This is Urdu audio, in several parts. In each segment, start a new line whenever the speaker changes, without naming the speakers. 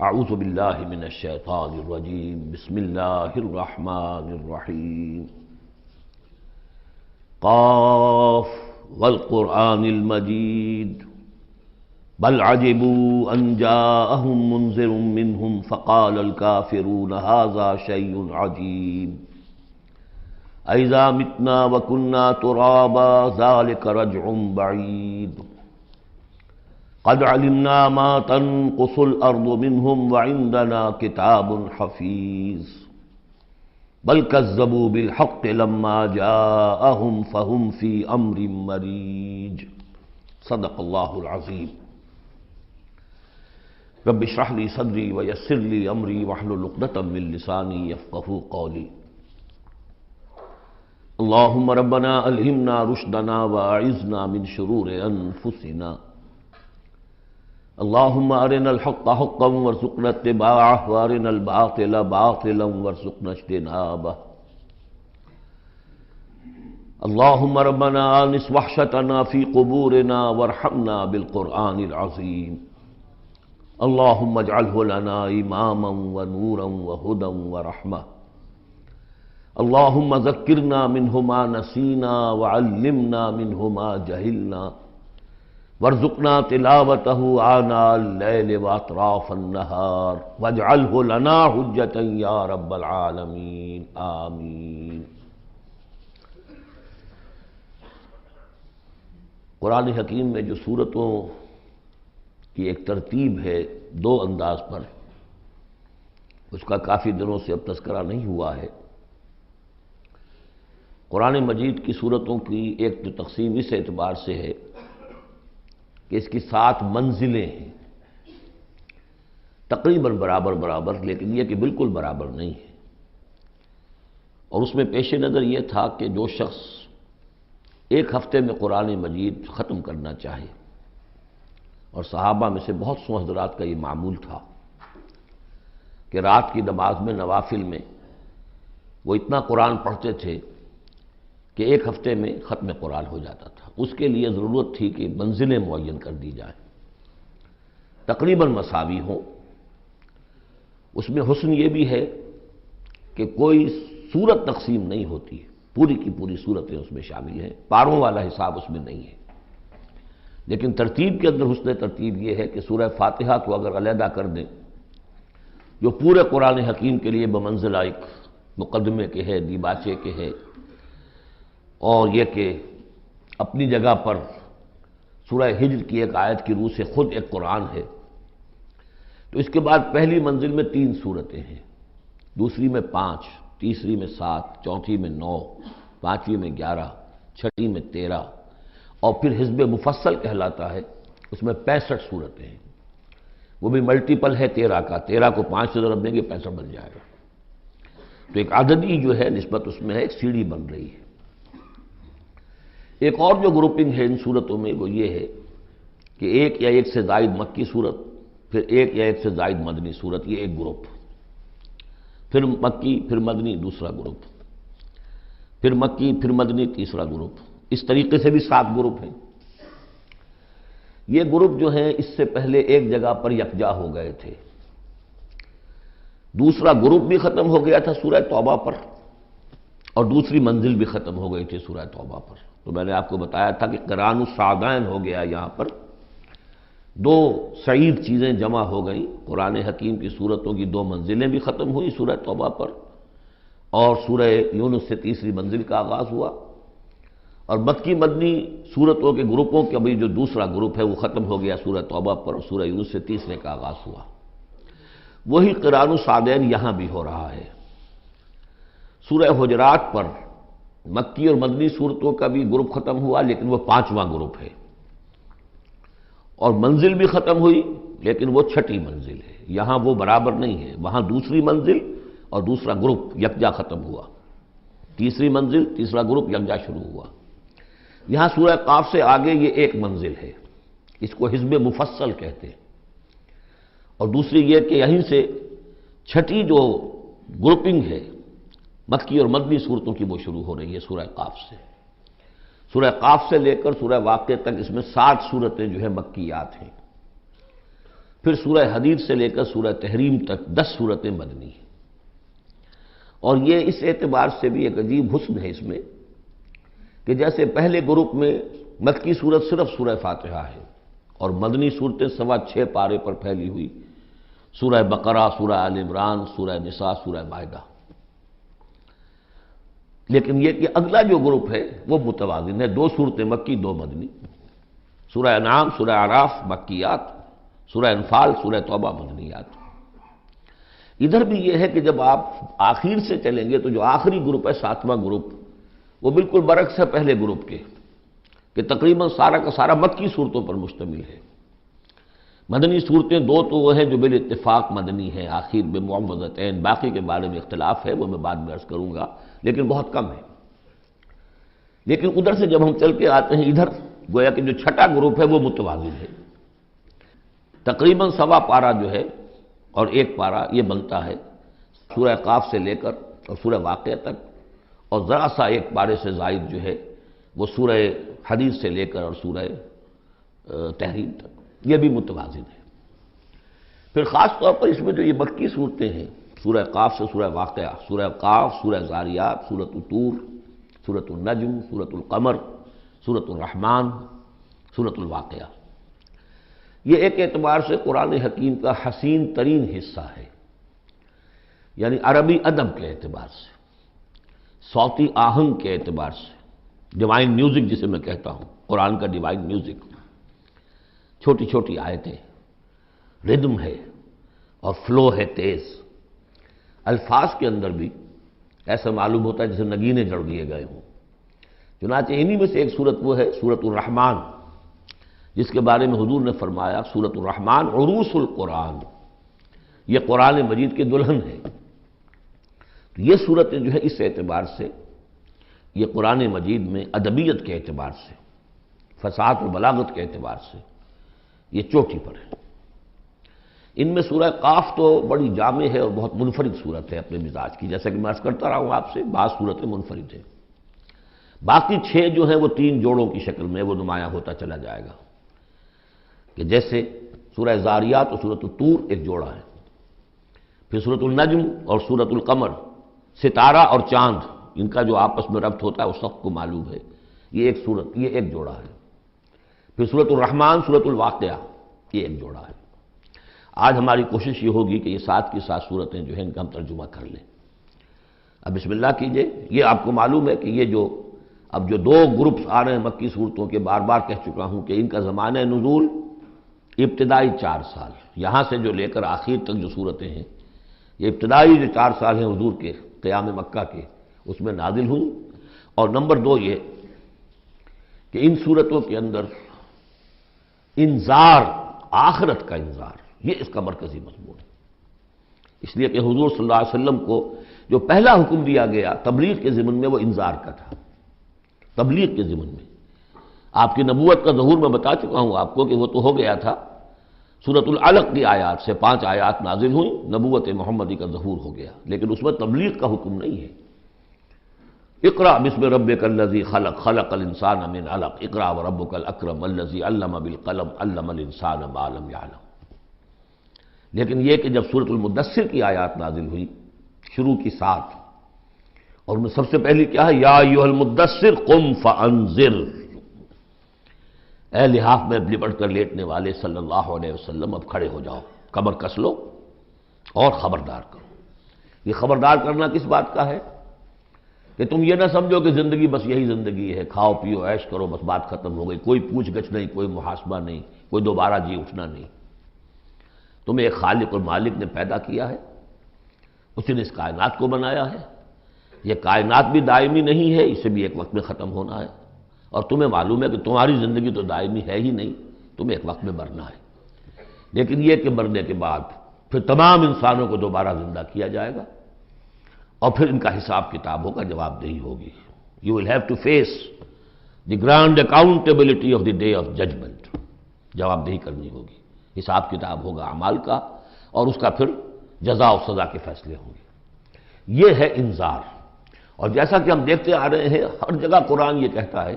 اعوذ باللہ من الشیطان الرجیم بسم اللہ الرحمن الرحیم قاف والقرآن المجید بل عجبوا ان جاءهم منذر منهم فقال الكافرون هذا شيء عجیب اذا متنا وكنا ترابا ذلك رجع بعید قد علمنا ما تنقص الارض منهم وعندنا كتاب حفیظ بل كذبوا بالحق لما جاءهم فهم في امر مریج صدق اللہ العظیم رب اشرح لي صدری ويسر لي امری واحلل عقدۃ من لسانی يفقهوا قولی اللهم ربنا الہمنا رشدنا واعذنا من شرور انفسنا اللهم ارنا الحق حقا وارزقنا اتباعه وارنا الباطل باطلا وارزقنا اجتنابه اللهم ربنا آنس وحشتنا في قبورنا وارحمنا بالقرآن العظيم اللهم اجعله لنا إماما ونورا وهدى ورحمة اللهم ذكرنا منه ما نسينا وعلمنا منه ما جهلنا وارزقنا تلاوته آناء الليل وأطراف النهار واجعله لنا حجة يا رب العالمين آمين۔ قرآن حکیم میں جو سورتوں کی ایک ترتیب ہے دو انداز پر، اس کا کافی دنوں سے اب تذکرہ نہیں ہوا ہے۔ قرآن مجید کی سورتوں کی ایک تو تقسیم اس اعتبار سے ہے کہ اس کی 7 منزلیں ہیں، تقریباً برابر لیکن یہ کہ بالکل برابر نہیں ہے، اور اس میں پیش نظر یہ تھا کہ جو شخص ایک ہفتے میں قرآن مجید ختم کرنا چاہے، اور صحابہ میں سے بہت سو حضرات کا یہ معمول تھا کہ رات کی نماز میں نوافل میں وہ اتنا قرآن پڑھتے تھے کہ ایک ہفتے میں ختم قرآن ہو جاتا تھا۔ اس کے لیے ضرورت تھی کہ منزلیں معین کر دی جائیں، تقریباً مساوی ہوں۔ اس میں حسن یہ بھی ہے کہ کوئی سورت تقسیم نہیں ہوتی، پوری کی پوری صورتیں اس میں شامل ہیں، پاروں والا حساب اس میں نہیں ہے۔ لیکن ترتیب کے اندر حسن ترتیب یہ ہے کہ سورہ فاتحہ کو اگر علیحدہ کر دیں، جو پورے قرآن حکیم کے لیے بمنزلہ ایک مقدمے کے ہے، دیباچے کے ہے، اور یہ کہ اپنی جگہ پر سورہ ہجر کی ایک آیت کی روح سے خود ایک قرآن ہے، تو اس کے بعد پہلی منزل میں 3 صورتیں ہیں، دوسری میں 5، تیسری میں 7، چوتھی میں 9، پانچویں میں 11، چھٹی میں 13، اور پھر حزب مفصل کہلاتا ہے، اس میں 65 صورتیں ہیں۔ وہ بھی ملٹیپل ہے 13 کا، 13 کو 5 سے ضرب دیں گے 65 بن جائے گا۔ تو ایک عددی جو ہے نسبت اس میں ہے، ایک سیڑھی بن رہی ہے۔ ایک اور جو گروپنگ ہے ان صورتوں میں وہ یہ ہے کہ ایک یا ایک سے زائد مکی صورت، پھر ایک یا ایک سے زائد مدنی صورت، یہ ایک گروپ، پھر مکی پھر مدنی دوسرا گروپ، پھر مکی پھر مدنی تیسرا گروپ، اس طریقے سے بھی 7 گروپ ہیں۔ یہ گروپ جو ہیں اس سے پہلے ایک جگہ پر یکجا ہو گئے تھے، دوسرا گروپ بھی ختم ہو گیا تھا سورہ توبہ پر، اور دوسری منزل بھی ختم ہو گئی تھی سورہ توبہ پر۔ تو میں نے آپ کو بتایا تھا کہ قرآن السعدین ہو گیا، یہاں پر 2 سعید چیزیں جمع ہو گئیں۔ قرآن حکیم کی صورتوں کی 2 منزلیں بھی ختم ہوئی سورہ توبہ پر، اور سورہ یونس سے تیسری منزل کا آغاز ہوا، اور مکی مدنی صورتوں کے گروپوں کا بھی جو دوسرا گروپ ہے وہ ختم ہو گیا سورہ توبہ پر، اور سورہ یونس سے تیسرے کا آغاز ہوا۔ وہی قرآن السعدین یہاں بھی ہو رہا ہے۔ سورہ حجرات پر مکی اور مدنی صورتوں کا بھی گروپ ختم ہوا، لیکن وہ 5واں گروپ ہے، اور منزل بھی ختم ہوئی لیکن وہ 6ٹھی منزل ہے۔ یہاں وہ برابر نہیں ہے، وہاں دوسری منزل اور دوسرا گروپ یکجا ختم ہوا، تیسری منزل تیسرا گروپ یکجا شروع ہوا۔ یہاں سورہ قاف سے آگے یہ ایک منزل ہے، اس کو حزب مفصل کہتے ہیں، اور دوسری یہ کہ یہیں سے 6ٹھی جو گروپنگ ہے مکی اور مدنی صورتوں کی وہ شروع ہو رہی ہے سورہ قاف سے۔ سورہ قاف سے لے کر سورہ واقعہ تک اس میں 60 صورتیں جو ہے مکیات ہیں۔ پھر سورہ حدید سے لے کر سورہ تحریم تک 10 سورتیں مدنی ہیں، اور یہ اس اعتبار سے بھی ایک عجیب حسن ہے اس میں کہ جیسے پہلے گروپ میں مکی سورت صرف سورہ فاتحہ ہے اور مدنی صورتیں 6.25 پارے پر پھیلی ہوئی سورہ بقرہ، سورہ آل عمران، سورہ نساء، سورہ مائدہ، لیکن یہ کہ اگلا جو گروپ ہے وہ متوازن ہے، 2 صورتیں مکی، 2 مدنی، سورہ انعام، سورہ اعراف مکیات، سورہ انفال، سورہ توبہ مدنیات۔ ادھر بھی یہ ہے کہ جب آپ آخر سے چلیں گے تو جو آخری گروپ ہے 7واں گروپ، وہ بالکل برعکس ہے پہلے گروپ کے، کہ تقریباً سارا کا سارا مکی صورتوں پر مشتمل ہے۔ مدنی صورتیں 2 تو وہ ہیں جو بالاتفاق مدنی ہیں، آخر بمعوذتین، باقی کے بارے میں اختلاف ہے، وہ میں بعد میں عرض کروں گا، لیکن بہت کم ہے۔ لیکن ادھر سے جب ہم چل کے آتے ہیں ادھر، گویا کہ جو چھٹا گروپ ہے وہ متوازن ہے، تقریباً 1.25 پارہ جو ہے اور 1 پارہ یہ بنتا ہے سورہ قاف سے لے کر اور سورہ واقعہ تک، اور ذرا سا 1 پارے سے زائد جو ہے وہ سورہ حدید سے لے کر اور سورہ تحریم تک، یہ بھی متوازن ہے۔ پھر خاص طور پر اس میں جو یہ مکی صورتیں ہیں، سورہ قاف سے سورہ واقعہ، سورہ قاف، سورہ زاریات، سورۃ الطور، سورۃ النجم، سورۃ القمر، سورۃ الرحمن، سورۃ الواقعہ، یہ ایک اعتبار سے قرآن حکیم کا حسین ترین حصہ ہے، یعنی عربی ادب کے اعتبار سے، صوتی آہنگ کے اعتبار سے، ڈیوائن میوزک جسے میں کہتا ہوں، قرآن کا ڈیوائن میوزک، چھوٹی چھوٹی آیتیں، ردم ہے اور فلو ہے تیز، الفاظ کے اندر بھی ایسا معلوم ہوتا ہے جیسے نگینے جڑ دیے گئے ہوں۔ چنانچہ انہی میں سے ایک صورت وہ ہے سورۃ الرحمن، جس کے بارے میں حضور نے فرمایا سورۃ الرحمن عروس القرآن، یہ قرآن مجید کی دلہن ہے۔ تو یہ صورتیں جو ہے اس اعتبار سے یہ قرآن مجید میں ادبیت کے اعتبار سے، فصاحت و بلاغت کے اعتبار سے یہ چوٹی پر ہے۔ ان میں سورہ قاف تو بڑی جامع ہے اور بہت منفرد صورت ہے اپنے مزاج کی، جیسا کہ میں عرض کرتا رہا ہوں آپ سے، بعض صورتیں منفرد ہیں، باقی 6 جو ہیں وہ 3 جوڑوں کی شکل میں وہ نمایاں ہوتا چلا جائے گا، کہ جیسے سورہ زاریات اور سورۃ الطور ایک جوڑا ہے، پھر سورۃ النجم اور سورۃ القمر، ستارہ اور چاند، ان کا جو آپس میں ربط ہوتا ہے وہ سب کو معلوم ہے، یہ ایک صورت، یہ ایک جوڑا ہے، پھر سورۃ الرحمن، سورۃ الواقعہ، یہ ایک جوڑا ہے۔ آج ہماری کوشش یہ ہوگی کہ یہ 7 کی 7 صورتیں جو ہیں ان کا ہم ترجمہ کر لیں۔ اب بسم اللہ کیجئے۔ یہ آپ کو معلوم ہے کہ یہ جو اب جو 2 گروپس آ رہے ہیں مکی صورتوں کے، بار بار کہہ چکا ہوں کہ ان کا زمانہ نزول ابتدائی 4 سال، یہاں سے جو لے کر آخر تک جو صورتیں ہیں، یہ ابتدائی جو 4 سال ہیں حضور کے قیام مکہ کے، اس میں نازل ہوئی۔ اور نمبر 2 یہ کہ ان صورتوں کے اندر انذار، آخرت کا انذار، یہ اس کا مرکزی مضمون ہے، اس لیے کہ حضور صلی اللہ علیہ وسلم کو جو پہلا حکم دیا گیا تبلیغ کے ضمن میں وہ انذار کا تھا، تبلیغ کے ضمن میں۔ آپ کی نبوت کا ظہور میں بتا چکا ہوں آپ کو کہ وہ تو ہو گیا تھا، سورۃ العلق کی آیات سے 5 آیات نازل ہوئیں، نبوت محمدی کا ظہور ہو گیا، لیکن اس میں تبلیغ کا حکم نہیں ہے۔ اقرأ بسم ربک الذی خلق، خلق الانسان من علق، اقرأ وربک الاکرم الذی علم بالقلم، علم الانسان ما لم یعلم۔ لیکن یہ کہ جب سورۃ المدثر کی آیات نازل ہوئی شروع کی 7، اور ان میں سب سے پہلی کیا ہے، یا ایھا المدثر قم فانذر، اے لحاف میں لپٹ کر لیٹنے والے صلی اللہ علیہ وسلم اب کھڑے ہو جاؤ، کمر کس لو اور خبردار کرو۔ یہ خبردار کرنا کس بات کا ہے؟ کہ تم یہ نہ سمجھو کہ زندگی بس یہی زندگی ہے، کھاؤ پیو عیش کرو بس بات ختم ہو گئی، کوئی پوچھ گچھ نہیں، کوئی محاسبہ نہیں، کوئی دوبارہ جی اٹھنا نہیں۔ تمہیں ایک خالق اور مالک نے پیدا کیا ہے، اسی نے اس کائنات کو بنایا ہے، یہ کائنات بھی دائمی نہیں ہے، اسے بھی ایک وقت میں ختم ہونا ہے، اور تمہیں معلوم ہے کہ تمہاری زندگی تو دائمی ہے ہی نہیں، تمہیں ایک وقت میں مرنا ہے، لیکن یہ کہ مرنے کے بعد پھر تمام انسانوں کو دوبارہ زندہ کیا جائے گا، اور پھر ان کا حساب کتاب ہوگا، جواب دہی ہوگی۔ You will have to face the grand accountability of the day of judgment, جواب دہی کرنی ہوگی، حساب کتاب ہوگا اعمال کا، اور اس کا پھر جزا و سزا کے فیصلے ہوں گے۔ یہ ہے انذار۔ اور جیسا کہ ہم دیکھتے آ رہے ہیں ہر جگہ قرآن یہ کہتا ہے،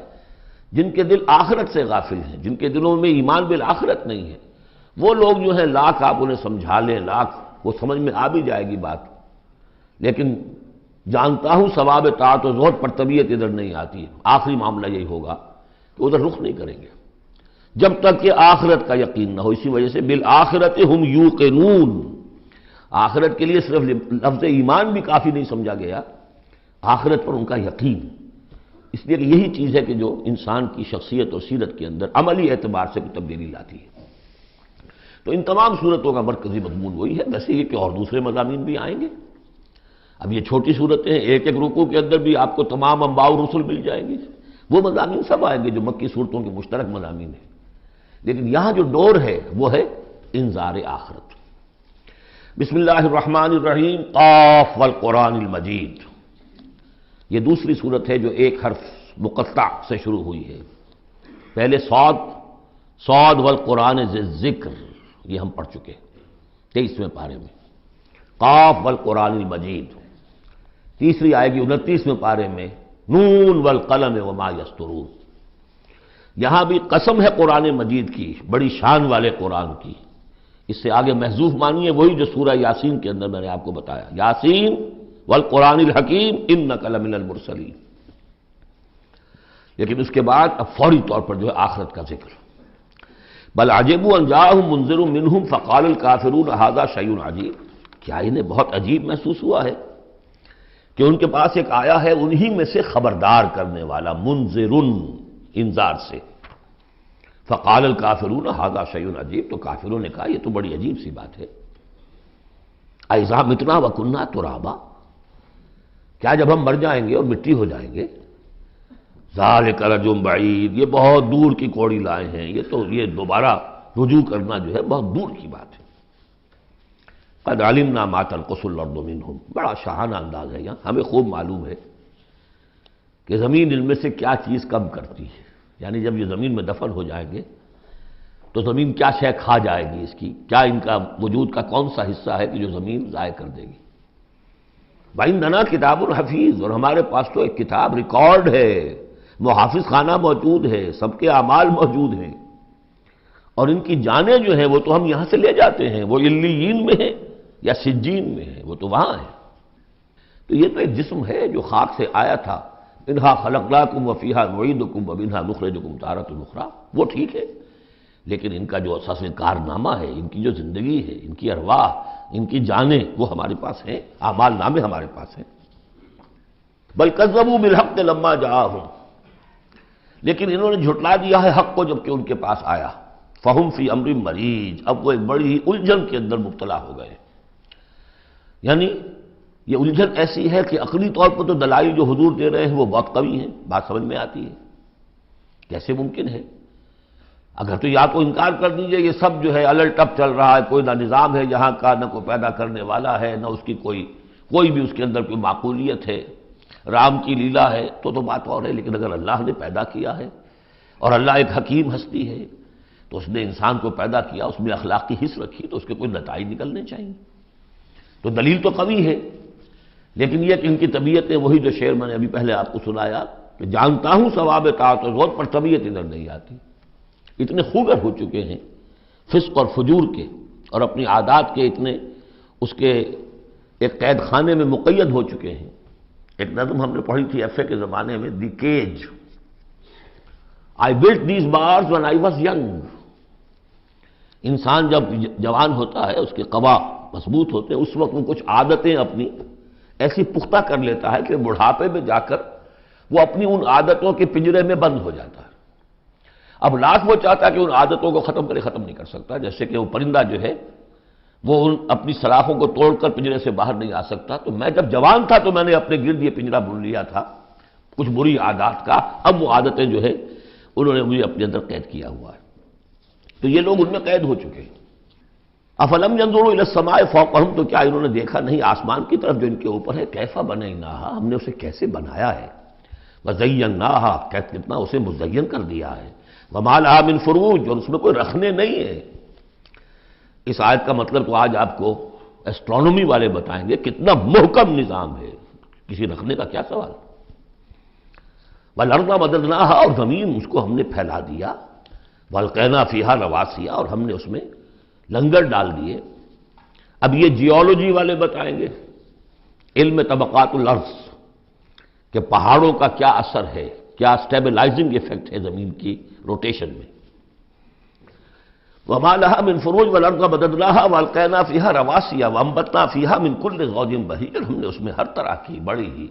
جن کے دل آخرت سے غافل ہیں، جن کے دلوں میں ایمان بالآخرت نہیں ہے، وہ لوگ جو ہیں لاکھ آپ انہیں سمجھا لیں، لاکھ وہ سمجھ میں آ بھی جائے گی بات، لیکن جانتا ہوں ثواب طاعت و زہد پر طبیعت ادھر نہیں آتی. آخری معاملہ یہی ہوگا کہ ادھر رخ نہیں کریں گے جب تک کہ آخرت کا یقین نہ ہو. اسی وجہ سے بالآخرت ہم یوقنون، آخرت کے لیے صرف لفظ ایمان بھی کافی نہیں سمجھا گیا، آخرت پر ان کا یقین. اس لیے کہ یہی چیز ہے کہ جو انسان کی شخصیت اور سیرت کے اندر عملی اعتبار سے کوئی تبدیلی لاتی ہے. تو ان تمام صورتوں کا مرکزی مضمون وہی ہے. ویسے یہ کہ اور دوسرے مضامین بھی آئیں گے. اب یہ چھوٹی صورتیں ہیں، ایک ایک رکوع کے اندر بھی آپ کو تمام انباء و رسل مل جائیں گے، وہ مضامین سب آئیں گے جو مکی صورتوں کے مشترک مضامین ہیں. لیکن یہاں جو ڈور ہے وہ ہے انذار آخرت. بسم اللہ الرحمن الرحیم، قاف والقرآن المجید. یہ دوسری صورت ہے جو ایک حرف مقطع سے شروع ہوئی ہے. پہلے صاد والقرآن ذی الذکر، یہ ہم پڑھ چکے 23ویں پارے میں. قاف والقرآن المجید تیسری آئے گی 29ویں پارے میں، نون والقلم وما یسطرون. یہاں بھی قسم ہے قرآن مجید کی، بڑی شان والے قرآن کی. اس سے آگے محذوف معنی ہے وہی جو سورہ یاسین کے اندر میں نے آپ کو بتایا، یاسین والقرآن الحکیم انک لمن المرسلین. لیکن اس کے بعد اب فوری طور پر جو ہے آخرت کا ذکر. بل عجبوا ان جاءهم منذر منهم فقال الکافرون ھذا شیء عجیب. کیا انہیں بہت عجیب محسوس ہوا ہے کہ ان کے پاس ایک آیا ہے انہی میں سے خبردار کرنے والا، منذر، انذار سے. فقال الکافرون ھذا شیء عجیب، تو کافروں نے کہا یہ تو بڑی عجیب سی بات ہے. اذا متنا وکنا ترابا، کیا جب ہم مر جائیں گے اور مٹی ہو جائیں گے؟ ذالک رجع بعید، یہ بہت دور کی کوڑی لائے ہیں، یہ دوبارہ رجوع کرنا جو ہے بہت دور کی بات ہے. قد علمنا ما تنقص الارض منهم، بڑا شاہانہ انداز ہے یہاں. ہمیں خوب معلوم ہے کہ زمین ان میں سے کیا چیز کم کرتی ہے، یعنی جب یہ زمین میں دفن ہو جائیں گے تو زمین کیا شے کھا جائے گی، اس کی کیا، ان کا وجود کا کون سا حصہ ہے کہ جو زمین ضائع کر دے گی. وَإِنَّنَا کتاب الحفیظ، اور ہمارے پاس تو ایک کتاب ریکارڈ ہے، محافظ خانہ موجود ہے، سب کے اعمال موجود ہیں، اور ان کی جانیں جو ہیں وہ تو ہم یہاں سے لے جاتے ہیں، وہ علیین میں ہے یا سجین میں ہے، وہ تو وہاں ہے. تو یہ تو ایک جسم ہے جو خاک سے آیا تھا. منہا خلقناکم وفیہا نعیدکم ومنہا نخرجکم تارۃ اخری، وہ ٹھیک ہے. لیکن ان کا جو اساس کارنامہ ہے، ان کی جو زندگی ہے، ان کی ارواح، ان کی جانیں، وہ ہمارے پاس ہیں، اعمال نامے ہمارے پاس ہیں. بل کذبوا بالحق لما جاءہم، لیکن انہوں نے جھٹلا دیا ہے حق کو جب کہ ان کے پاس آیا. فہم فی امر مریج، اب وہ ایک بڑی ہی الجھن کے اندر مبتلا ہو گئے. یعنی یہ الجھن ایسی ہے کہ عقلی طور پر تو دلائل جو حضور دے رہے ہیں وہ بہت قوی ہیں، بات سمجھ میں آتی ہے. کیسے ممکن ہے؟ اگر تو یا تو انکار کر دیجئے یہ سب جو ہے الٹ ٹپ چل رہا ہے، کوئی نہ نظام ہے یہاں کا، نہ کوئی پیدا کرنے والا ہے، نہ اس کی کوئی بھی اس کے اندر کوئی معقولیت ہے، رام کی لیلا ہے تو بات اور ہے. لیکن اگر اللہ نے پیدا کیا ہے اور اللہ ایک حکیم ہستی ہے تو اس نے انسان کو پیدا کیا، اس میں اخلاق کی حص رکھی، تو اس کے کوئی نتائج نکلنے چاہیے. تو دلیل تو قوی ہے. لیکن یہ کہ ان کی طبیعتیں وہی جو شعر میں نے ابھی پہلے آپ کو سنایا کہ جانتا ہوں ثواب طاعت و زہد پر طبیعت ادھر نہیں آتی. اتنے خوگر ہو چکے ہیں فسق اور فجور کے، اور اپنی عادات کے اتنے اس کے ایک قید خانے میں مقید ہو چکے ہیں. ایک نظم ہم نے پڑھی تھی ایف اے کے زمانے میں، the cage. I built these bars when I was young. انسان جب جوان ہوتا ہے، اس کے قوا مضبوط ہوتے ہیں، اس وقت وہ کچھ عادتیں اپنی ایسی پختہ کر لیتا ہے کہ بڑھاپے میں جا کر وہ اپنی ان عادتوں کے پنجرے میں بند ہو جاتا ہے. اب لاکھ وہ چاہتا ہے کہ ان عادتوں کو ختم نہیں کر سکتا. جیسے کہ وہ پرندہ جو ہے وہ اپنی سلاخوں کو توڑ کر پنجرے سے باہر نہیں آ سکتا. تو میں جب جوان تھا تو میں نے اپنے گرد یہ پنجرہ بن لیا تھا کچھ بری عادات کا. اب وہ عادتیں جو ہے انہوں نے مجھے اپنے اندر قید کیا ہوا ہے. تو یہ لوگ ان میں قید ہو چکے ہیں. افلم ينظروا الى السماء فوقهم، تو کیا انہوں نے دیکھا نہیں آسمان کی طرف جو ان کے اوپر ہے؟ کیف بنیناها، ہم نے اسے کیسے بنایا ہے. وزیناها، کتنا اسے مزین کر دیا ہے. وما لها من فروج، اور اس میں کوئی رکھنے نہیں ہے. اس آیت کا مطلب تو آج آپ کو ایسٹرونومی والے بتائیں گے کتنا محکم نظام ہے، کسی رکھنے کا کیا سوال. والارض مددناها، اور زمین اس کو ہم نے پھیلا دیا. والقینا فیہا رواسیا، اور ہم نے اس میں لنگر ڈال دیے. اب یہ جیولوجی والے بتائیں گے، علم طبقات الارض، کہ پہاڑوں کا کیا اثر ہے، کیا سٹیبلائزنگ ایفیکٹ ہے زمین کی روٹیشن میں. وما لها من فروج والارض مددناها والقینا فیہا رواسیا وانبتنا فیہا من کل زوج بہیج. ہم نے اس میں ہر طرح کی بڑی ہی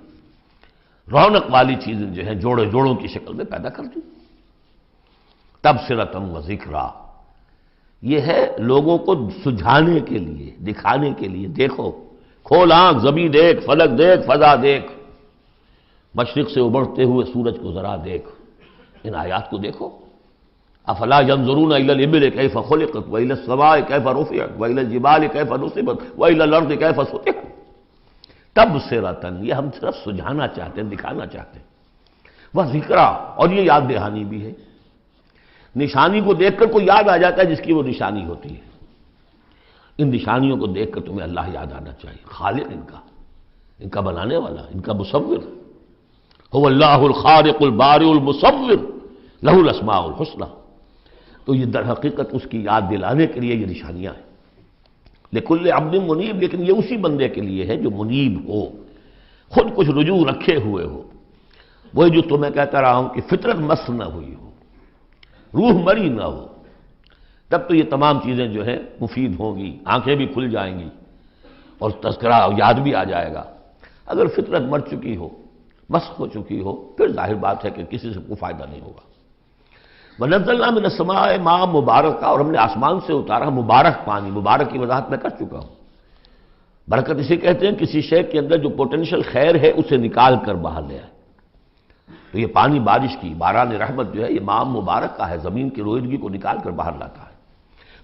رونق والی چیزیں جو ہیں جوڑوں کی شکل میں پیدا کر دی. تبصرۃ و ذکریٰ، یہ ہے لوگوں کو سجھانے کے لیے، دکھانے کے لیے. دیکھو، کھول آنکھ، زمین دیکھ، فلک دیکھ، فضا دیکھ، مشرق سے ابھرتے ہوئے سورج کو ذرا دیکھ، ان آیات کو دیکھو. افلا ينظرون الى الابل كيف خلقت والى السماء كيف رفعت والى الجبال كيف نصبت والى الارض كيف سطحت. تبصرۃ، یہ ہم صرف سجھانا چاہتے ہیں، دکھانا چاہتے ہیں. وہ ذکرا، اور یہ یاد دہانی بھی ہے. نشانی کو دیکھ کر کوئی یاد آ جاتا ہے جس کی وہ نشانی ہوتی ہے. ان نشانیوں کو دیکھ کر تمہیں اللہ یاد آنا چاہیے، خالق ان کا بنانے والا، ان کا مصور. هو اللہ الخالق البارئ المصور لہ الاسماء الحسنی. تو یہ در حقیقت اس کی یاد دلانے کے لیے یہ نشانیاں ہیں. لکل عبد منیب، لیکن یہ اسی بندے کے لیے ہے جو منیب ہو، خود کچھ رجوع رکھے ہوئے ہو. وہی جو تمہیں کہتا رہا ہوں کہ فطرت مس نہ ہوئی ہو، روح مری نہ ہو، تب تو یہ تمام چیزیں جو ہیں مفید ہوں گی، آنکھیں بھی کھل جائیں گی اور تذکرہ یاد بھی آ جائے گا. اگر فطرت مر چکی ہو، مسخ ہو چکی ہو، پھر ظاہر بات ہے کہ کسی سے کوئی فائدہ نہیں ہوگا. وَنَزَّلْنَا مِنَ السَّمَاءِ مَاءً مُبَارَكًا، اور ہم نے آسمان سے اتارا مبارک پانی. مبارک کی وضاحت میں کر چکا ہوں. برکت اسے کہتے ہیں کسی شے کے اندر جو پوٹینشیل خیر ہے اسے نکال کر باہر لے آئے. تو یہ پانی بارش کی، باران رحمت جو ہے، یہ ماء مبارک کا ہے، زمین کی روئیدگی کو نکال کر باہر لاتا ہے.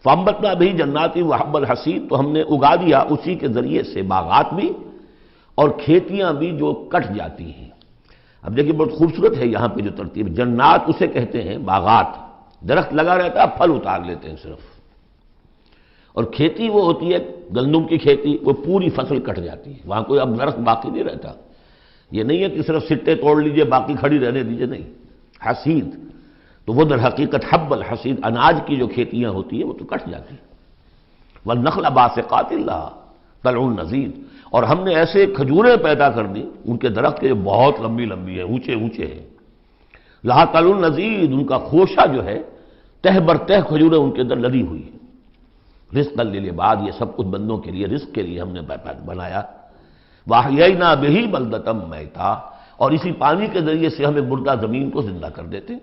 فَأَنبَتْنَا بِهِ جَنَّاتٍ وَحَبَّ الْحَصِيدِ، تو ہم نے اگا دیا اسی کے ذریعے سے باغات بھی اور کھیتیاں بھی جو کٹ جاتی ہیں. اب دیکھیے بہت خوبصورت ہے یہاں پہ جو ترتیب. جنات اسے کہتے ہیں باغات، درخت لگا رہتا ہے، پھل اتار لیتے ہیں صرف. اور کھیتی وہ ہوتی ہے گندم کی کھیتی، وہ پوری فصل کٹ جاتی ہے، وہاں کوئی اب درخت باقی نہیں رہتا. یہ نہیں ہے کہ صرف سٹے توڑ لیجئے باقی کھڑی رہنے دیجئے، نہیں. حصید تو وہ در حقیقت حب الحصید، اناج کی جو کھیتیاں ہوتی ہیں وہ تو کٹ جاتی ہیں. والنخل باسقات لها طلع نضید، اور ہم نے ایسے کھجوریں پیدا کر دی ان کے درخت کے جو بہت لمبی لمبی ہیں، اونچے اونچے ہیں. لہا طلع نضید، ان کا خوشہ جو ہے تہ بر تہ کھجوریں ان کے اندر لدی ہوئی ہیں. رزقا للعباد، یہ سب کچھ بندوں کے لیے، رزق کے لیے ہم نے بنایا. وَأَحْيَيْنَا بِهِ بَلْدَةً مَيْتًا، اور اسی پانی کے ذریعے سے ہمیں مردہ زمین کو زندہ کر دیتے.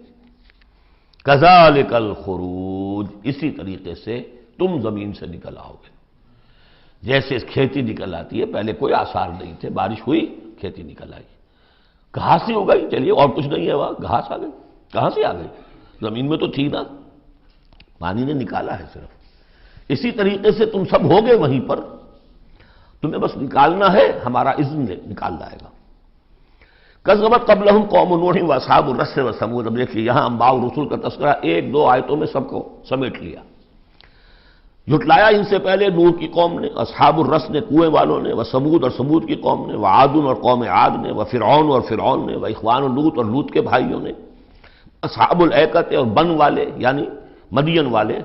كَذَلِكَ الْخُرُوجُ، اسی طریقے سے تم زمین سے نکل آؤ گے. جیسے کھیتی نکل آتی ہے، پہلے کوئی آثار نہیں تھے، بارش ہوئی کھیتی نکل آئی. گھاس ہی ہو گئی، چلیے اور کچھ نہیں ہے، وہاں گھاس آ گئی. کہاں سے آ گئی؟ زمین میں تو تھی نا، پانی نے نکالا ہے صرف. اسی طریقے سے تم سب ہوگے وہیں پر، تمہیں بس نکالنا ہے، ہمارا اذن نکال لائے گا. کذبت قبلہم قوم نوح واصحاب الرس وثمود. اب دیکھیے یہاں انباء رسول کا تذکرہ ایک دو آیتوں میں سب کو سمیٹ لیا. جھٹلایا ان سے پہلے نوح کی قوم نے، اصحاب الرس نے، کنویں والوں نے، وثمود اور ثمود کی قوم نے، وعاد اور قوم عاد نے، وفرعون اور فرعون نے، واخوان لوط اور لوط کے بھائیوں نے، اصحاب الایکۃ اور بن والے یعنی مدین والے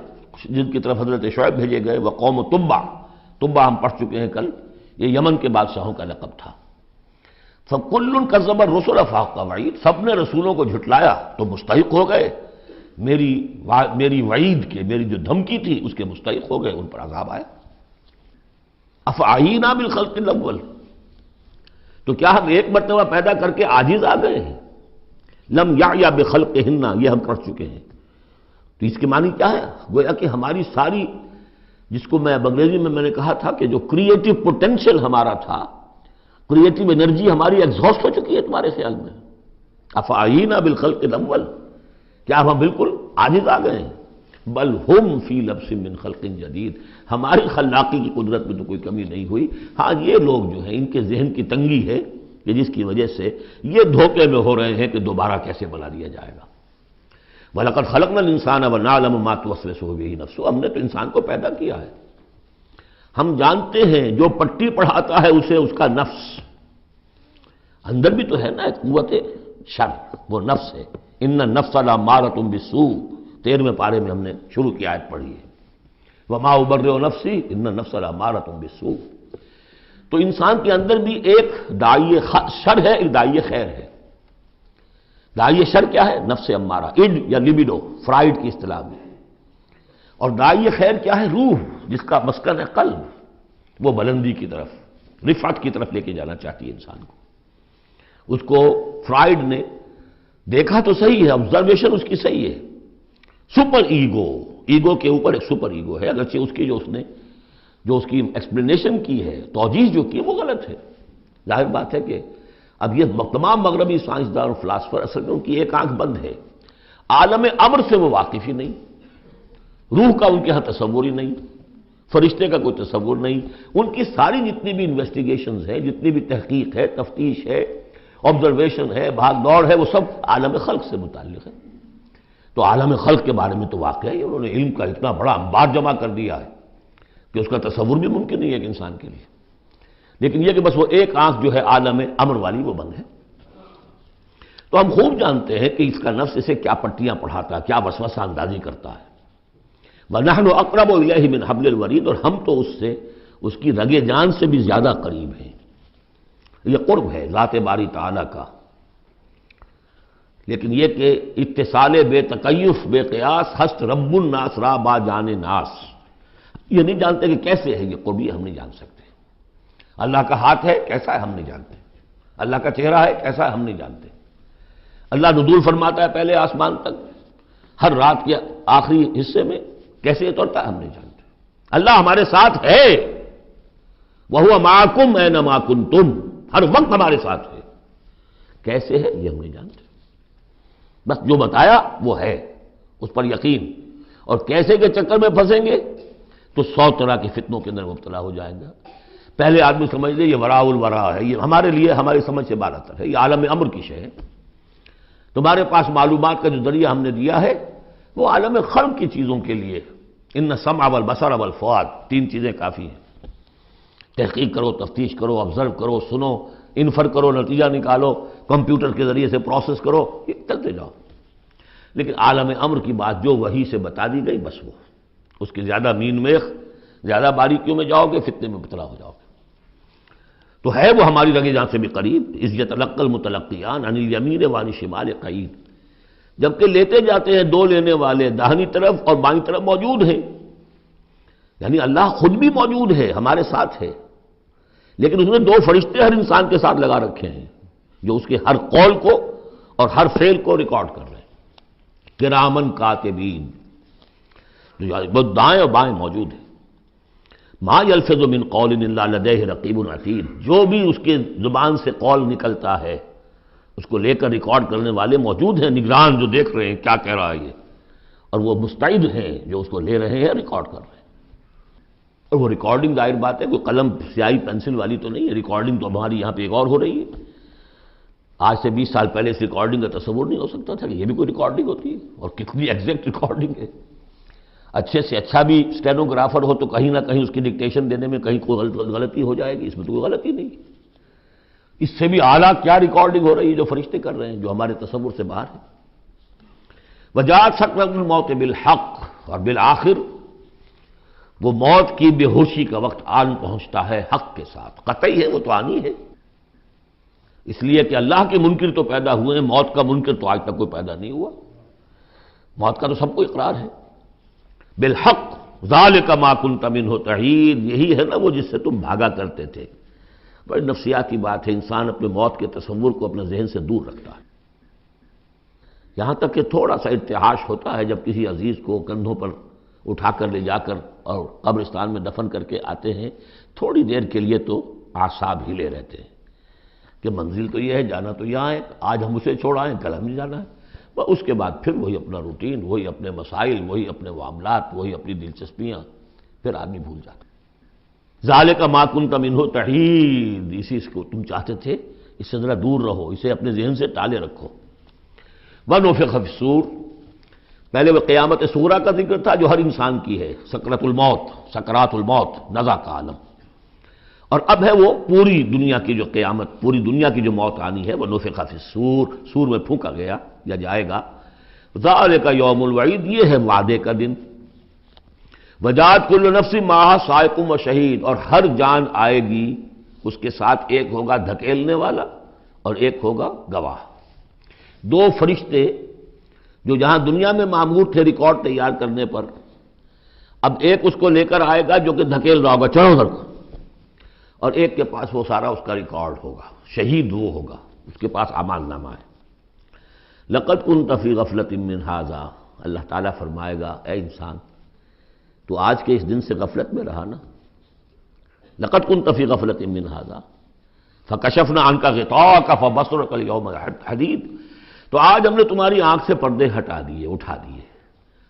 جن کی طرف حضرت شعیب بھیجے گئے، وقوم تبع. تبع ہم پڑھ چکے ہیں کل، یہ یمن کے بادشاہوں کا لقب تھا. فَكُلٌّ كَذَّبَ الرُّسُلَ فَحَقَّ وَعِيدِ، سب نے رسولوں کو جھٹلایا تو مستحق ہو گئے میری وعید کے، میری جو دھمکی تھی اس کے مستحق ہو گئے، ان پر عذاب آیا. أَفَعَيِينَا بِالْخَلْقِ الْأَوَّلِ، تو کیا ہم ایک مرتبہ پیدا کر کے عاجز آ گئے ہیں؟ لم یعیا بخلقہن، یہ ہم کر چکے ہیں. تو اس کے معنی کیا ہے؟ گویا کہ ہماری ساری، جس کو میں انگریزی میں نے کہا تھا کہ جو کریٹو پوٹینشل ہمارا تھا، کریٹو انرجی ہماری ایگزاسٹ ہو چکی ہے تمہارے خیال میں. افعینا بالخلق الاول، کیا ہم بالکل عاجز آ گئے ہیں؟ بل ہم فی لبس من خلق جدید، ہماری خلاقی کی قدرت میں تو کوئی کمی نہیں ہوئی. ہاں یہ لوگ جو ہیں ان کے ذہن کی تنگی ہے کہ جس کی وجہ سے یہ دھوکے میں ہو رہے ہیں کہ دوبارہ کیسے بنا دیا جائے گا. وَلَقَدْ خَلَقْنَا الْإِنسَانَ وَنَعْلَمُ مَا تُوَسْوِسُ بِهِ نَفْسُهُ، ہم نے تو انسان کو پیدا کیا ہے، ہم جانتے ہیں جو پٹی پڑھاتا ہے اسے اس کا نفس. اندر بھی تو ہے نا ایک قوت شر، وہ نفس ہے. ان النفس لامارۃ بالسوء، 13ویں پارے میں ہم نے شروع کی آیت پڑھی ہے. وما ابرئ نفسی ان النفس لامارۃ بالسوء۔ تو انسان کے اندر بھی ایک داعی شر ہے، ایک داعی خیر ہے۔ داعی شر کیا ہے؟ نفس امارہ، اڈ یا لبیڈو فرائڈ کی اصطلاح میں، اور داعی خیر کیا ہے؟ روح، جس کا مسکن ہے قلب، وہ بلندی کی طرف، رفعت کی طرف لے کے جانا چاہتی ہے انسان کو۔ اس کو فرائڈ نے دیکھا تو صحیح ہے، آبزرویشن اس کی صحیح ہے، سپر ایگو، ایگو کے اوپر ایک سپر ایگو ہے، اگرچہ اس کی جو اس کی ایکسپلینیشن کی ہے، توجیہ جو کی وہ غلط ہے۔ ظاہر بات ہے کہ اب یہ تمام مغربی سائنسدان اور فلاسفر اصل میں ان کی ایک آنکھ بند ہے، عالم امر سے وہ واقف ہی نہیں، روح کا ان کے ہاں تصور ہی نہیں، فرشتے کا کوئی تصور نہیں، ان کی ساری جتنی بھی انویسٹیگیشنز ہیں، جتنی بھی تحقیق ہے، تفتیش ہے، آبزرویشن ہے، بھاگ دوڑ ہے، وہ سب عالم خلق سے متعلق ہے۔ تو عالم خلق کے بارے میں تو واقعہ ہے انہوں نے علم کا اتنا بڑا انبار جمع کر دیا ہے کہ اس کا تصور بھی ممکن نہیں ہے ایک انسان کے لیے، لیکن یہ کہ بس وہ ایک آنکھ جو ہے عالم امر والی وہ بند ہے۔ تو ہم خوب جانتے ہیں کہ اس کا نفس اسے کیا پٹیاں پڑھاتا ہے، کیا وسوسہ اندازی کرتا ہے۔ وَنَحْنُ أَقْرَبُ إِلَيْهِ مِنْ حَبْلِ الْوَرِيدِ، اور ہم تو اس سے، اس کی رگ جان سے بھی زیادہ قریب ہیں۔ یہ قرب ہے ذات باری تعالیٰ کا، لیکن یہ کہ اتصال بے تکیف بے قیاس ہست رب الناس را با جان ناس، یہ نہیں جانتے کہ کیسے ہے یہ قرب، یہ ہم نہیں جان سکتے۔ اللہ کا ہاتھ ہے کیسا ہے ہم نہیں جانتے، اللہ کا چہرہ ہے کیسا ہے ہم نہیں جانتے، اللہ نزول فرماتا ہے پہلے آسمان تک ہر رات کے آخری حصے میں، کیسے اترتا ہے ہم نہیں جانتے۔ اللہ ہمارے ساتھ ہے، وَهُوَ مَعَكُمْ أَيْنَمَا كُنتُمْ، ہر وقت ہمارے ساتھ ہے، کیسے ہے یہ ہم نہیں جانتے، بس جو بتایا وہ ہے، اس پر یقین، اور کیسے کے چکر میں پھنسیں گے تو 100 طرح کے فتنوں کے اندر مبتلا ہو جائیں گا۔ پہلے آدمی سمجھ لے یہ وراء الورا ہے، یہ ہمارے لیے ہماری سمجھ سے بالاتر ہے، یہ عالم امر کی شے ہے۔ تمہارے پاس معلومات کا جو ذریعہ ہم نے دیا ہے وہ عالم خلق کی چیزوں کے لیے، ان السمع والبصر والفؤاد، 3 چیزیں کافی ہیں۔ تحقیق کرو، تفتیش کرو، آبزرو کرو، سنو، انفر کرو، نتیجہ نکالو، کمپیوٹر کے ذریعے سے پروسیس کرو، یہ چلتے جاؤ۔ لیکن عالم امر کی بات جو وحی سے بتا دی گئی بس وہ، اس کی زیادہ مین میخ، زیادہ باریکیوں میں جاؤ گے فتنے میں مبتلا ہو جاؤ گے۔ تو ہے وہ ہماری رگ جان سے بھی قریب، اذ یتلقی المتلقیان عن الیمین وعن الشمال قعید، جبکہ لیتے جاتے ہیں دو لینے والے داہنی طرف اور بائیں طرف موجود ہیں، یعنی اللہ خود بھی موجود ہے، ہمارے ساتھ ہے، لیکن اس نے 2 فرشتے ہر انسان کے ساتھ لگا رکھے ہیں جو اس کے ہر قول کو اور ہر فعل کو ریکارڈ کر رہے ہیں، کرامن کاتبین، جو دائیں اور بائیں موجود ہیں۔ ما یلفظ من قول الا لدیہ رقیب عتید، جو بھی اس کے زبان سے قول نکلتا ہے اس کو لے کر ریکارڈ کرنے والے موجود ہیں، نگران جو دیکھ رہے ہیں کیا کہہ رہا ہے یہ، اور وہ مستعد ہیں جو اس کو لے رہے ہیں، ریکارڈ کر رہے ہیں۔ اور وہ ریکارڈنگ ظاہر بات ہے کوئی قلم سیاہی پینسل والی تو نہیں ہے، ریکارڈنگ تو ہماری یہاں پہ ایک اور ہو رہی ہے۔ آج سے 20 سال پہلے اس ریکارڈنگ کا تصور نہیں ہو سکتا تھا کہ یہ بھی کوئی ریکارڈنگ ہوتی ہے، اور کتنی ایگزیکٹ ریکارڈنگ ہے۔ اچھے سے اچھا بھی اسٹینوگرافر ہو تو کہیں نہ کہیں اس کی ڈکٹیشن دینے میں کہیں کوئی غلطی ہو جائے گی، اس میں تو کوئی غلطی نہیں۔ اس سے بھی اعلیٰ کیا ریکارڈنگ ہو رہی ہے جو فرشتے کر رہے ہیں، جو ہمارے تصور سے باہر ہے۔ وجاءت سکرۃ الموت بالحق، اور بالآخر وہ موت کی بے ہوشی کا وقت آن پہنچتا ہے حق کے ساتھ، قطعی ہے وہ تو آنی ہے، اس لیے کہ اللہ کے منکر تو پیدا ہوئے ہیں، موت کا منکر تو آج تک کوئی پیدا نہیں ہوا، موت کا تو سب کو اقرار ہے۔ بالحق ذالک ما کنت منہ تحید، یہی ہے نا وہ جس سے تم بھاگا کرتے تھے۔ بڑی نفسیاتی بات ہے، انسان اپنے موت کے تصور کو اپنے ذہن سے دور رکھتا ہے، یہاں تک کہ تھوڑا سا ارتعاش ہوتا ہے جب کسی عزیز کو کندھوں پر اٹھا کر لے جا کر اور قبرستان میں دفن کر کے آتے ہیں، تھوڑی دیر کے لیے تو اعصاب ہلے رہتے ہیں کہ منزل تو یہ ہے، جانا تو یہاں ہے، آج ہم اسے چھوڑ آئیں کل ہمیں جانا ہے، اس کے بعد پھر وہی اپنا روٹین، وہی اپنے مسائل، وہی اپنے معاملات، وہی اپنی دلچسپیاں، پھر آدمی بھول جاتا ہے۔ ذالک ما کنت منہ تحید، اسی کو تم چاہتے تھے، اس سے ذرا دور رہو، اسے اپنے ذہن سے ٹالے رکھو۔ ونفخ فی الصور، پہلے وہ قیامت صغریٰ کا ذکر تھا جو ہر انسان کی ہے، سکرۃ الموت، سکرات الموت، نزع کا عالم، اور اب ہے وہ پوری دنیا کی جو قیامت، پوری دنیا کی جو موت آنی ہے، وہ ونفخ فی الصور، سور میں پھونکا گیا یا جائے گا۔ ذالک یوم الوعید، یہ ہے وعدے کا دن۔ وجاءت کل نفس معہا سائق و شہید، اور ہر جان آئے گی اس کے ساتھ ایک ہوگا دھکیلنے والا اور ایک ہوگا گواہ۔ دو فرشتے جو جہاں دنیا میں مامور تھے ریکارڈ تیار کرنے پر، اب ایک اس کو لے کر آئے گا جو کہ دھکیل رہا ہوگا چلو ادھر کو، اور ایک کے پاس وہ سارا اس کا ریکارڈ ہوگا، شہید وہ ہوگا، اس کے پاس اعمال نامہ ہے۔ لقد كنت في غفلة من هذا، اللہ تعالیٰ فرمائے گا اے انسان تو آج کے اس دن سے غفلت میں رہا نا، لقد كنت في غفلة من هذا فكشفنا عنك غطاءك فبصرك اليوم حديد، تو آج ہم نے تمہاری آنکھ سے پردے ہٹا دیے، اٹھا دیے،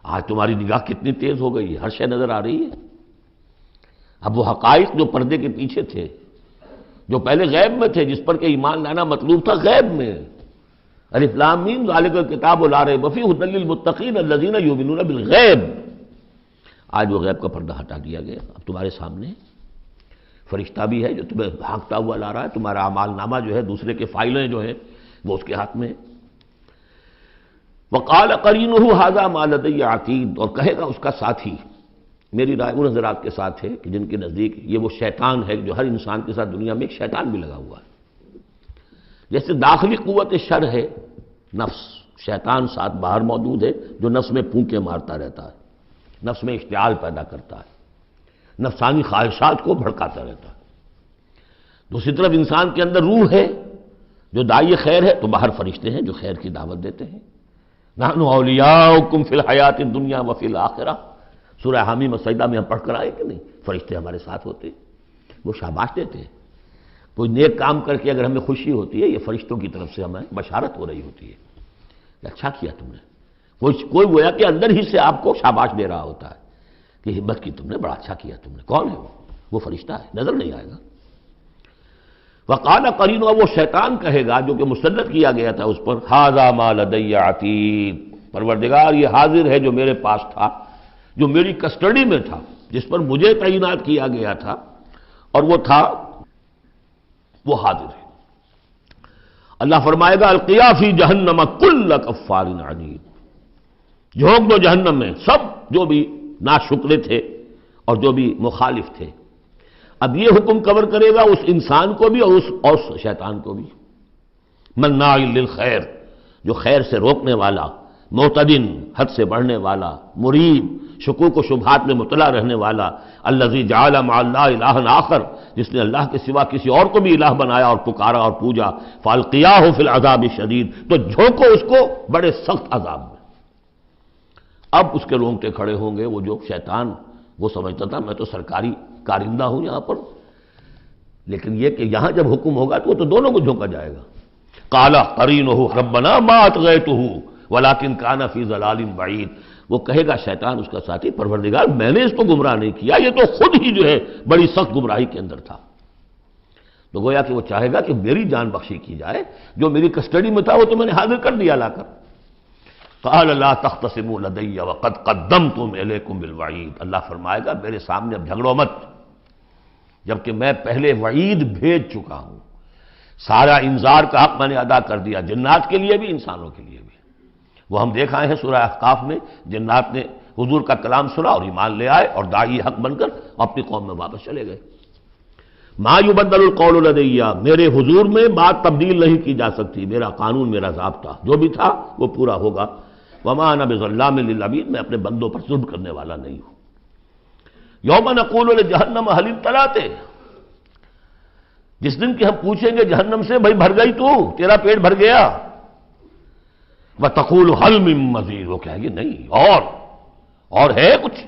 آج تمہاری نگاہ کتنی تیز ہو گئی ہے، ہر شے نظر آ رہی ہے۔ اب وہ حقائق جو پردے کے پیچھے تھے، جو پہلے غیب میں تھے، جس پر کہ ایمان لانا مطلوب تھا غیب میں، الف لام میم ذالک الکتاب لا ریب فیہ ھدی للمتقین الذین یؤمنون بالغیب، آج وہ غیب کا پردہ ہٹا دیا گیا۔ اب تمہارے سامنے فرشتہ بھی ہے جو تمہیں بھاگتا ہوا لا رہا ہے، تمہارا اعمال نامہ جو ہے دوسرے کے فائلیں جو ہیں وہ اس کے ہاتھ میں ہے۔ وقال قرینہ ھذا ما لدی عتید، اور کہے گا اس کا ساتھی، میری رائے ان حضرات کے ساتھ ہے کہ جن کے نزدیک یہ وہ شیطان ہے جو ہر انسان کے ساتھ دنیا میں ایک شیطان بھی لگا ہوا ہے۔ جیسے داخلی قوت شر ہے نفس، شیطان ساتھ باہر موجود ہے جو نفس میں پھونکے مارتا رہتا ہے، نفس میں اشتعال پیدا کرتا ہے، نفسانی خواہشات کو بھڑکاتا رہتا ہے۔ دوسری طرف انسان کے اندر روح ہے جو داعی خیر ہے، تو باہر فرشتے ہیں جو خیر کی دعوت دیتے ہیں۔ نحن اولیاؤکم فی الحیات الدنیا وفی الآخرہ، سورہ حامیم السجدہ میں ہم پڑھ کر آئے کہ نہیں، فرشتے ہمارے ساتھ ہوتے ہیں، وہ شاباش دیتے ہیں۔ کوئی نیک کام کر کے اگر ہمیں خوشی ہوتی ہے، یہ فرشتوں کی طرف سے ہمیں بشارت ہو رہی ہوتی ہے کہ اچھا کیا تم نے، کوئی گویا کہ اندر ہی سے آپ کو شاباش دے رہا ہوتا ہے کہ ہمت کی تم نے، بڑا اچھا کیا تم نے۔ کون ہے وہ فرشتہ ہے، نظر نہیں آئے گا۔ وقال قرین، وہ شیطان کہے گا جو کہ مسلط کیا گیا تھا اس پر، ھذا ما لدی عتید، پروردگار یہ حاضر ہے جو میرے پاس تھا، جو میری کسٹڈی میں تھا، جس پر مجھے تعینات کیا گیا تھا، اور وہ تھا، وہ حاضر ہے۔ اللہ فرمائے گا القیا فی جہنم کل کفار عنید، جھونک دو جہنم میں سب جو بھی ناشکرے تھے اور جو بھی مخالف تھے۔ اب یہ حکم کور کرے گا اس انسان کو بھی اور اس شیطان کو بھی۔ مناع للخیر، جو خیر سے روکنے والا، معتدن، حد سے بڑھنے والا، مریب، شکوک و شبہات میں مبتلا رہنے والا، الذی جعل مع اللہ الہا آخر، جس نے اللہ کے سوا کسی اور کو بھی الہ بنایا اور پکارا اور پوجا، فالقیاہ فی العذاب الشدید، تو جھونکو اس کو بڑے سخت عذاب میں۔ اب اس کے رونگٹے کھڑے ہوں گے، وہ جو شیطان وہ سمجھتا تھا میں تو سرکاری کارندہ ہوں یہاں پر، لیکن یہ کہ یہاں جب حکم ہوگا تو وہ تو دونوں کو جھونکا جائے گا۔ قال قرینہ ربنا ما اطغیتہ ولکن کان فی ضلال بعید، وہ کہے گا شیطان اس کا ساتھی، پروردگار میں نے اس کو گمراہ نہیں کیا، یہ تو خود ہی جو ہے بڑی سخت گمراہی کے اندر تھا۔ تو گویا کہ وہ چاہے گا کہ میری جان بخشی کی جائے، جو میری کسٹڈی میں تھا وہ تو میں نے حاضر کر دیا لا کر۔ قال لا تختصموا لدی وقد قدمت الیکم بالوعید، اللہ فرمائے گا میرے سامنے اب جھگڑو مت، جبکہ میں پہلے وعید بھیج چکا ہوں، سارا انذار کا حق میں نے ادا کر دیا، جنات کے لیے بھی انسانوں کے لیے بھی۔ وہ ہم دیکھ آئے ہیں سورہ احقاف میں، جنات نے حضور کا کلام سنا اور ایمان لے آئے اور داعی حق بن کر اپنی قوم میں واپس چلے گئے۔ ما یبدل القول لدی، میرے حضور میں بات تبدیل نہیں کی جا سکتی، میرا قانون، میرا ضابطہ جو بھی تھا وہ پورا ہوگا۔ وما انا بظلام للعبید، میں اپنے بندوں پر ظلم کرنے والا نہیں ہوں۔ یوم نقول لجہنم هل امتلأت، جس دن کہ ہم پوچھیں گے جہنم سے بھائی بھر گئی تو، تیرا پیٹ بھر گیا؟ وتقول هل من مزید، وہ کہے گی نہیں اور ہے کچھ،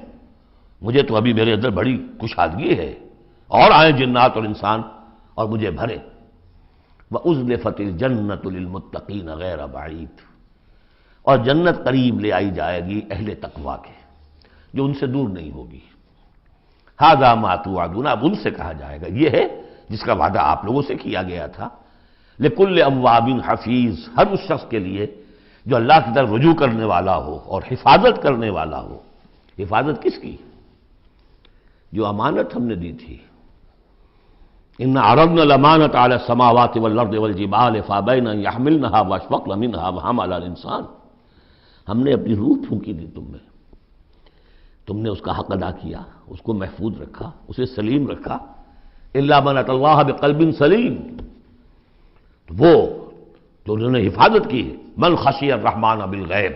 مجھے تو ابھی میرے اندر بڑی کشادگی ہے، اور آئیں جنات اور انسان اور مجھے بھرے۔ وَأُزْلِفَتِ الْجَنَّةُ لِلْمُتَّقِينَ غَيْرَ بَعِيدٍ، اور جنت قریب لے آئی جائے گی اہل تقویٰ کے، جو ان سے دور نہیں ہوگی۔ ھذا ما توعدون، اب ان سے کہا جائے گا یہ ہے جس کا وعدہ آپ لوگوں سے کیا گیا تھا۔ لِكُلِّ أَوَّابٍ حَفِيظٍ، ہر اس شخص کے لیے جو اللہ کی طرف رجوع کرنے والا ہو اور حفاظت کرنے والا ہو۔ حفاظت کس کی؟ جو امانت ہم نے دی تھی۔ إِنَّا عَرَضْنَا الْأَمَانَةَ عَلَى السَّمَاوَاتِ وَالْأَرْضِ وَالْجِبَالِ فَأَبَيْنَ أَن يَحْمِلْنَهَا وَأَشْفَقْنَ مِنْهَا وَحَمَلَهَا الْإِنسَانُ، ہم نے اپنی روح پھونکی دی تم میں، تم نے اس کا حق ادا کیا، اس کو محفوظ رکھا، اسے سلیم رکھا. الا من اتى الله بقلب سلیم، وہ جو انہوں نے حفاظت کی ہے. من خشی الرحمن بالغیب،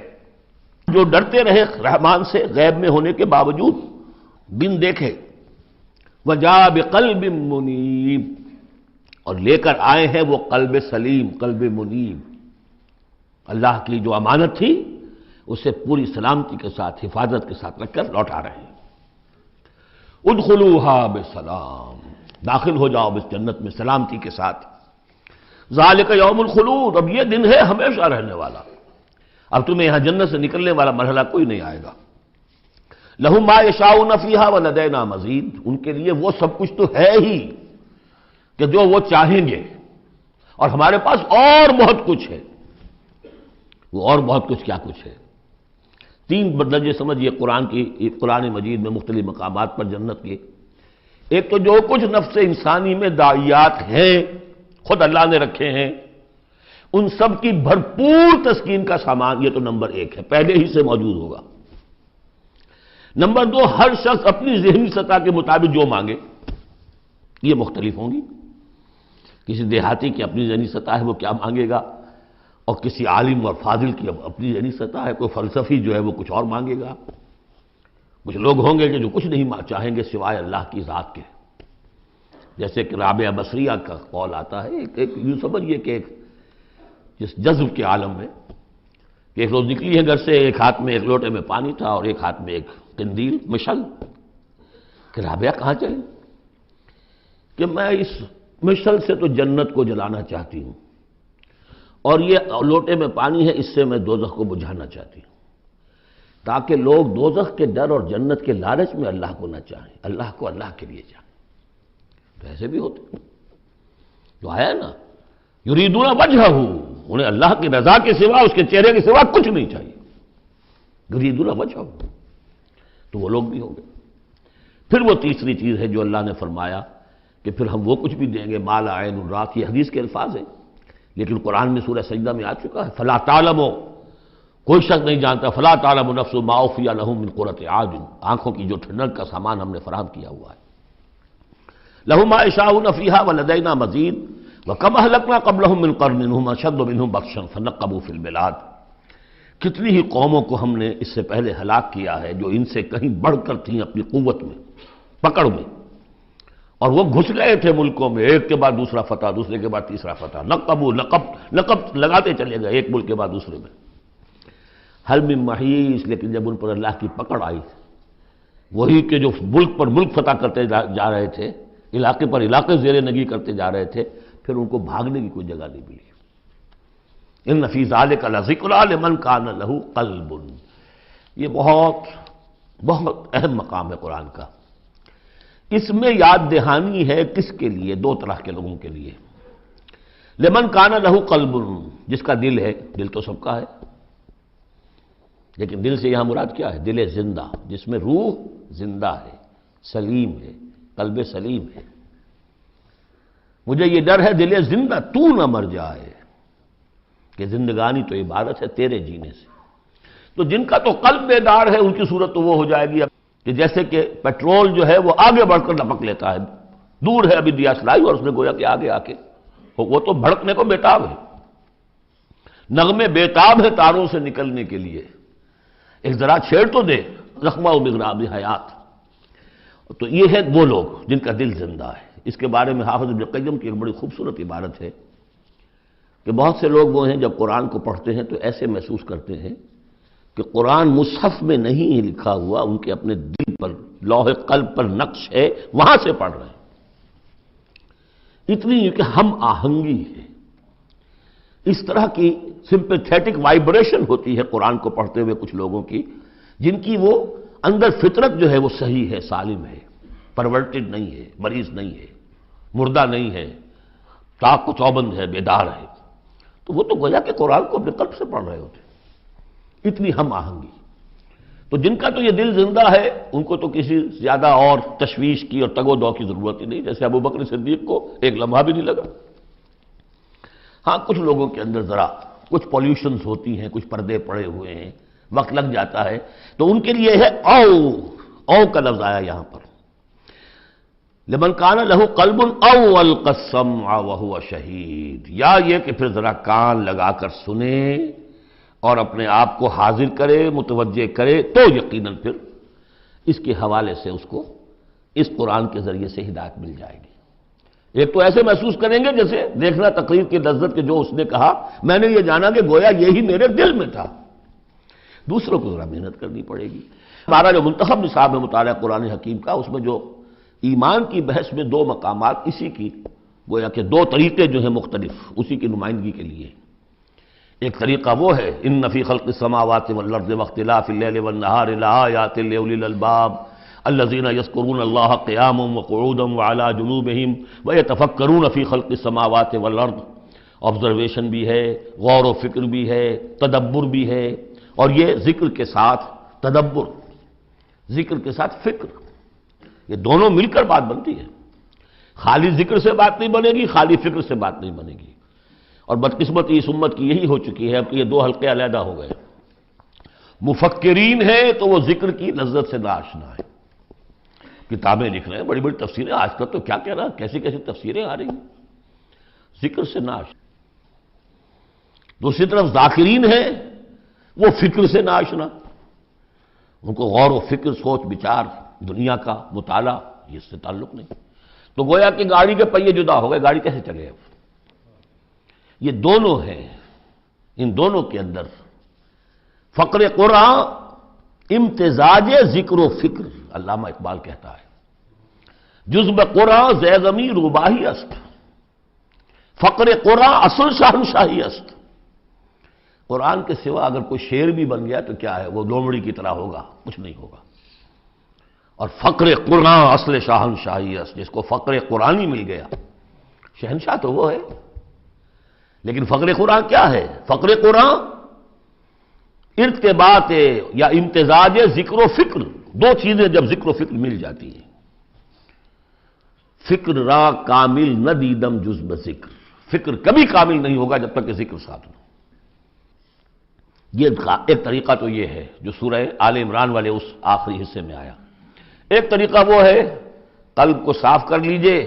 جو ڈرتے رہے رحمان سے غیب میں ہونے کے باوجود، بن دیکھے. وجاء بقلب منیب، اور لے کر آئے ہیں وہ قلب سلیم، قلب منیب. اللہ کی جو امانت تھی اسے پوری سلامتی کے ساتھ، حفاظت کے ساتھ رکھ کر لوٹا رہے ہیں. ادخلوها بسلام، داخل ہو جاؤ اس جنت میں سلامتی کے ساتھ. ذالک یوم الخلود، اب یہ دن ہے ہمیشہ رہنے والا. اب تمہیں یہاں جنت سے نکلنے والا مرحلہ کوئی نہیں آئے گا. لہم ما یشاؤون فیہا ولدینا مزید، ان کے لیے وہ سب کچھ تو ہے ہی کہ جو وہ چاہیں گے، اور ہمارے پاس اور بہت کچھ ہے. وہ اور بہت کچھ کیا کچھ ہے؟ 3 درجے سمجھیے قرآن مجید میں مختلف مقامات پر جنت کے. ایک تو جو کچھ نفس انسانی میں داعیات ہیں خود اللہ نے رکھے ہیں، ان سب کی بھرپور تسکین کا سامان، یہ تو نمبر 1 ہے، پہلے ہی سے موجود ہوگا. نمبر 2، ہر شخص اپنی ذہنی سطح کے مطابق جو مانگے، یہ مختلف ہوں گی. کسی دیہاتی کی اپنی ذہنی سطح ہے، وہ کیا مانگے گا، اور کسی عالم اور فاضل کی اپنی ذہنی سطح ہے، کوئی فلسفی جو ہے وہ کچھ اور مانگے گا. کچھ لوگ ہوں گے کہ جو کچھ نہیں چاہیں گے سوائے اللہ کی ذات کے، جیسے کہ رابعہ بصریہ کا قول آتا ہے. ایک یوں سمجھیے کہ ایک جس جذب کے عالم میں کہ ایک روز نکلی ہے گھر سے، ایک ہاتھ میں ایک لوٹے میں پانی تھا اور ایک ہاتھ میں ایک قندیل، مشل. کہ رابعہ کہاں چلے؟ کہ میں اس مشل سے تو جنت کو جلانا چاہتی ہوں، اور یہ لوٹے میں پانی ہے، اس سے میں دوزخ کو بجھانا چاہتی ہوں، تاکہ لوگ دوزخ کے ڈر اور جنت کے لالچ میں اللہ کو نہ چاہیں، اللہ کو اللہ کے لیے چاہیں. تو ایسے بھی ہوتے جو آیا نا، یریدون وجہہ، انہیں اللہ کی رضا کے سوا، اس کے چہرے کے سوا کچھ نہیں چاہیے. یریدون وجہہ، تو وہ لوگ بھی ہوں گے. پھر وہ تیسری چیز ہے جو اللہ نے فرمایا کہ پھر ہم وہ کچھ بھی دیں گے، ما لا عین رات، یہ حدیث کے الفاظ ہیں لیکن قرآن میں سورہ سجدہ میں آ چکا ہے. فلا تعلم، کوئی شخص نہیں جانتا، فلا تعلم نفس ما اخفی لهم من قرۃ اعین، آنکھوں کی جو ٹھنڈک کا سامان ہم نے فراہم کیا ہوا ہے. لهم ما یشاؤون فیہا ولدینا مزید وکم اہلکنا قبلهم من قرن هم اشد منهم بطشا فنقبوا فی البلاد. کتنی ہی قوموں کو ہم نے اس سے پہلے ہلاک کیا ہے جو ان سے کہیں بڑھ کر تھیں اپنی قوت میں، پکڑ میں، اور وہ گھس گئے تھے ملکوں میں، ایک کے بعد دوسرا فتح، دوسرے کے بعد تیسرا فتح، لقب لگاتے چلے گئے ایک ملک کے بعد دوسرے میں. حل من محیص، لیکن جب ان پر اللہ کی پکڑ آئی، وہی کہ جو ملک پر ملک فتح کرتے جا رہے تھے، علاقے پر علاقے زیر نگی کرتے جا رہے تھے، پھر ان کو بھاگنے کی کوئی جگہ نہیں ملی. ان فی ذلک لذکری لمن کان لہ قلب، یہ بہت بہت اہم مقام ہے قرآن کا. اس میں یاد دہانی ہے کس کے لیے؟ 2 طرح کے لوگوں کے لیے. لمن کان لہ قلب، جس کا دل ہے، دل تو سب کا ہے، لیکن دل سے یہاں مراد کیا ہے؟ دل زندہ، جس میں روح زندہ ہے، سلیم ہے، قلب سلیم ہے. مجھے یہ ڈر ہے دل زندہ تو نہ مر جائے، کہ زندگانی تو عبادت ہے تیرے جینے سے. تو جن کا تو قلب بیدار ہے ان کی صورت تو وہ ہو جائے گی کہ جیسے کہ پیٹرول جو ہے وہ آگے بڑھ کر لپک لیتا ہے، دور ہے ابھی دیا سلائی اور اس نے گویا کہ آگے آ کے وہ تو بھڑکنے کو بیتاب ہے. نغمے بیتاب ہے تاروں سے نکلنے کے لیے، ایک ذرا چھیڑ تو دے، زخمہ و بغراب حیات. تو یہ ہے وہ لوگ جن کا دل زندہ ہے. اس کے بارے میں حافظ ابن قیم کی ایک بڑی خوبصورت عبارت ہے کہ بہت سے لوگ وہ ہیں جب قرآن کو پڑھتے ہیں تو ایسے محسوس کرتے ہیں کہ قرآن مصحف میں نہیں لکھا ہوا، ان کے اپنے دل پر، لوح قلب پر نقش ہے، وہاں سے پڑھ رہے ہیں. اتنی کہ ہم آہنگی ہے، اس طرح کی سمپیتھیٹک وائبریشن ہوتی ہے قرآن کو پڑھتے ہوئے کچھ لوگوں کی، جن کی وہ اندر فطرت جو ہے وہ صحیح ہے، سالم ہے، پرورٹڈ نہیں ہے، مریض نہیں ہے، مردہ نہیں ہے، تاق و چوبند ہے، بیدار ہے. تو وہ تو گویا کہ قرآن کو اپنے قلب سے پڑھ رہے ہوتے. اتنی ہم آہنگی. تو جن کا تو یہ دل زندہ ہے ان کو تو کسی زیادہ اور تشویش کی اور تگ و دو کی ضرورت ہی نہیں، جیسے ابو بکر صدیق کو ایک لمحہ بھی نہیں لگا. ہاں کچھ لوگوں کے اندر ذرا کچھ پولیوشنز ہوتی ہیں، کچھ پردے پڑے ہوئے ہیں، وقت لگ جاتا ہے، تو ان کے لیے ہے او او کا لفظ آیا یہاں پر، لمن کان لہ قلب او القى السمع وهو شہید، یا یہ کہ پھر ذرا کان لگا کر سنے اور اپنے آپ کو حاضر کرے، متوجہ کرے، تو یقیناً پھر اس کے حوالے سے اس کو اس قرآن کے ذریعے سے ہدایت مل جائے گی۔ ایک تو ایسے محسوس کریں گے جیسے دیکھنا تقریر کی لذت کے جو اس نے کہا میں نے یہ جانا کہ گویا یہی میرے دل میں تھا۔ دوسروں کو ذرا محنت کرنی پڑے گی۔ ہمارا جو منتخب نصاب ہے مطالعہ قرآن حکیم کا، اس میں جو ایمان کی بحث میں دو مقامات اسی کی گویا کہ دو طریقے جو ہیں مختلف اسی کی نمائندگی کے لیے، ایک طریقہ وہ ہے ان فی خلق السماوات والارض واختلاف اللیل والنہار لآیات لأولی الالباب الذین یذکرون اللہ قیاما وقعودا وعلی جنوبہم ویتفکرون فی خلق السماوات والارض، آبزرویشن بھی ہے، غور و فکر بھی ہے، تدبر بھی ہے، اور یہ ذکر کے ساتھ تدبر، ذکر کے ساتھ فکر، یہ دونوں مل کر بات بنتی ہے۔ خالی ذکر سے بات نہیں بنے گی، خالی فکر سے بات نہیں بنے گی، اور بدقسمتی اس امت کی یہی ہو چکی ہے اب کہ یہ دو حلقے علیحدہ ہو گئے۔ مفکرین ہیں تو وہ ذکر کی لذت سے ناآشنا ہے، کتابیں لکھ رہے ہیں، بڑی بڑی تفسیریں، آج کل تو کیا کہہ رہا، کیسی کیسی تفسیریں آ رہی ہیں، ذکر سے ناآشنا۔ دوسری طرف ذاکرین ہیں وہ فکر سے ناآشنا، ان کو غور و فکر، سوچ بچار، دنیا کا مطالعہ یہ اس سے تعلق نہیں، تو گویا کہ گاڑی کے پہیے جدا ہو گئے، گاڑی کیسے چلے اب؟ یہ دونوں ہیں، ان دونوں کے اندر فقر قرآن امتزاج ذکر و فکر، علامہ اقبال کہتا ہے جزب قرآن زیغمی روباہی است، فقر قرآن اصل شاہنشاہی است۔ قرآن کے سوا اگر کوئی شعر بھی بن گیا تو کیا ہے، وہ لومڑی کی طرح ہوگا، کچھ نہیں ہوگا، اور فقر قرآن اصل شاہنشاہی است، جس کو فقر قرآنی مل گیا شہنشاہ تو وہ ہے۔ لیکن فقر قرآن کیا ہے؟ فقر قرآن ارتباط یا امتزاج ذکر و فکر، دو چیزیں جب ذکر و فکر مل جاتی ہیں۔ فکر را کامل نہ دیدم جز بذکر، فکر کبھی کامل نہیں ہوگا جب تک کہ ذکر ساتھ نہ۔ یہ ایک طریقہ تو یہ ہے جو سورہ آل عمران والے اس آخری حصے میں آیا۔ ایک طریقہ وہ ہے قلب کو صاف کر لیجئے،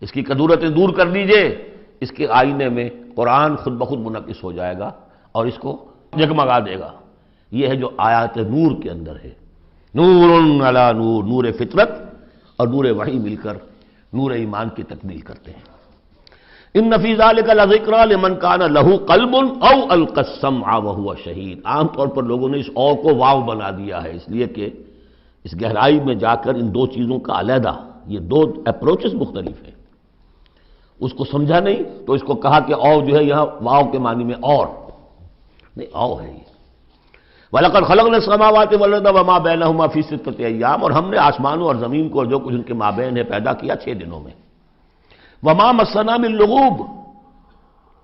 اس کی کدورتیں دور کر لیجئے، اس کے آئینے میں قرآن خود بخود منعکس ہو جائے گا اور اس کو جگمگا دے گا۔ یہ ہے جو آیات نور کے اندر ہے، نور علی نور، نور فطرت اور نور وحی مل کر نور ایمان کی تکمیل کرتے ہیں۔ ان فی ذلک لذکری لمن کان لہ قلب او القی السمع وہو شہید۔ عام طور پر لوگوں نے اس او کو واو بنا دیا ہے، اس لیے کہ اس گہرائی میں جا کر ان دو چیزوں کا علیحدہ، یہ دو اپروچز مختلف ہیں، اس کو سمجھا نہیں تو اس کو کہا کہ او جو ہے یہاں واو کے معنی میں اور نہیں، او ہے یہ۔ وَلَقَدْ خَلَقْنَا السَّمَاوَاتِ وَالْأَرْضَ وَمَا بَيْنَهُمَا فِي سِتَّةِ أَيَّامٍ، اور ہم نے آسمانوں اور زمین کو اور جو کچھ ان کے مابین ہے پیدا کیا 6 دنوں میں۔ وَمَا مَسَّنَا مِن لُغُوبٍ،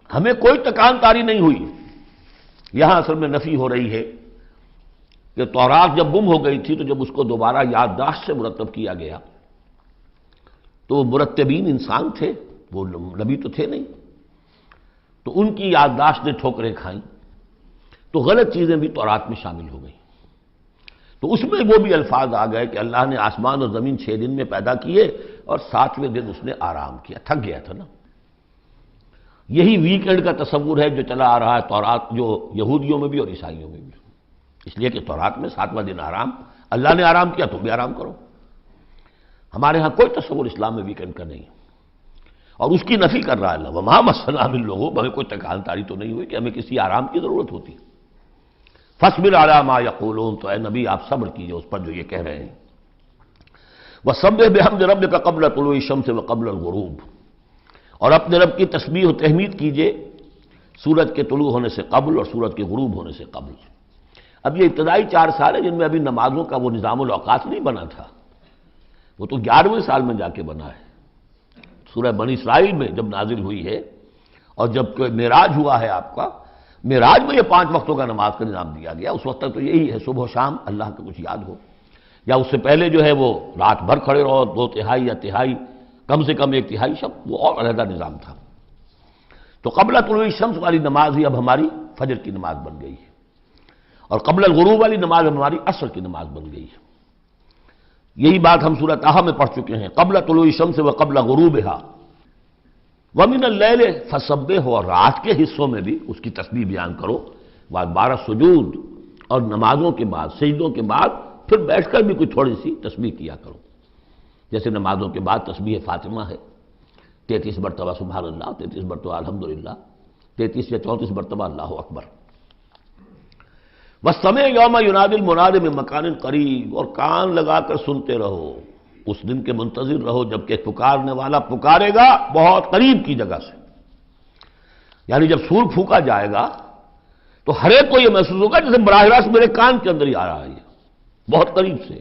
ہمیں کوئی تکان تاری نہیں ہوئی۔ یہاں اصل میں نفی ہو رہی ہے کہ تورات جب گم ہو گئی تھی تو جب اس کو دوبارہ یادداشت سے مرتب کیا گیا تو وہ مرتبین انسان تھے، وہ نبی تو تھے نہیں، تو ان کی یادداشت نے ٹھوکریں کھائیں، تو غلط چیزیں بھی تورات میں شامل ہو گئیں۔ تو اس میں وہ بھی الفاظ آ گئے کہ اللہ نے آسمان اور زمین 6 دن میں پیدا کیے اور 7ویں دن اس نے آرام کیا، تھک گیا تھا نا۔ یہی ویکنڈ کا تصور ہے جو چلا آ رہا ہے تورات، جو یہودیوں میں بھی اور عیسائیوں میں بھی، اس لیے کہ تورات میں 7واں دن آرام، اللہ نے آرام کیا تم بھی آرام کرو۔ ہمارے ہاں کوئی تصور اسلام میں ویکنڈ کا نہیں، اور اس کی نفی کر رہا ہے اللہ، وَمَا مَسَّنَا مِن لُغُوبٍ، ہمیں کوئی تکان تاری تو نہیں ہوئی کہ ہمیں کسی آرام کی ضرورت ہوتی۔ فَاصْبِرْ عَلَىٰ مَا يَقُولُونَ، تو اے نبی آپ صبر کیجئے اس پر جو یہ کہہ رہے ہیں۔ وَسَبِّحْ بِحَمْدِ رَبِّكَ قَبْلَ طُلُوعِ الشَّمْسِ وَقَبْلَ الْغُرُوبِ، اور اپنے رب کی تسبیح و تحمید کیجئے سورج کے طلوع ہونے سے قبل اور سورج کے غروب ہونے سے قبل۔ اب یہ ابتدائی 4 سال ہیں جن میں ابھی نمازوں کا وہ نظام الاوقات نہیں بنا تھا، وہ تو 11ویں سال میں جا کے بنا ہے، سورہ بنی اسرائیل میں جب نازل ہوئی ہے، اور جب کہ معراج ہوا ہے آپ کا، معراج میں یہ 5 وقتوں کا نماز کا نظام دیا گیا۔ اس وقت تک تو یہی ہے صبح و شام اللہ کا کچھ یاد ہو، یا اس سے پہلے جو ہے وہ رات بھر کھڑے رہو، 2/3 یا تہائی، کم سے کم 1/3 شب، وہ اور علیحدہ نظام تھا۔ تو قبل طلوع الشمس والی نماز ہی اب ہماری فجر کی نماز بن گئی ہے، اور قبل الغروب والی نماز اب ہماری عصر کی نماز بن گئی ہے۔ یہی بات ہم سورۃ طٰہٰ میں پڑھ چکے ہیں، قبل طلوع الشمس و قبل غروبها ومن اللیل فسبح، اور رات کے حصوں میں بھی اس کی تسبیح بیان کرو، بعد 12 سجود اور نمازوں کے بعد، سجدوں کے بعد پھر بیٹھ کر بھی کوئی تھوڑی سی تسبیح کیا کرو، جیسے نمازوں کے بعد تسبیح فاطمہ ہے 33 مرتبہ سبحان اللہ، 33 مرتبہ الحمدللہ، 33 یا 34 مرتبہ اللہ اکبر۔ وَالسَّمْعِ یوم ینادی المنادی من مکان قریب، اور کان لگا کر سنتے رہو، اس دن کے منتظر رہو جب کہ پکارنے والا پکارے گا بہت قریب کی جگہ سے، یعنی جب سور پھونکا جائے گا تو ہر ایک کو یہ محسوس ہوگا جیسے براہ راست میرے کان کے اندر ہی آ رہا ہے، بہت قریب سے،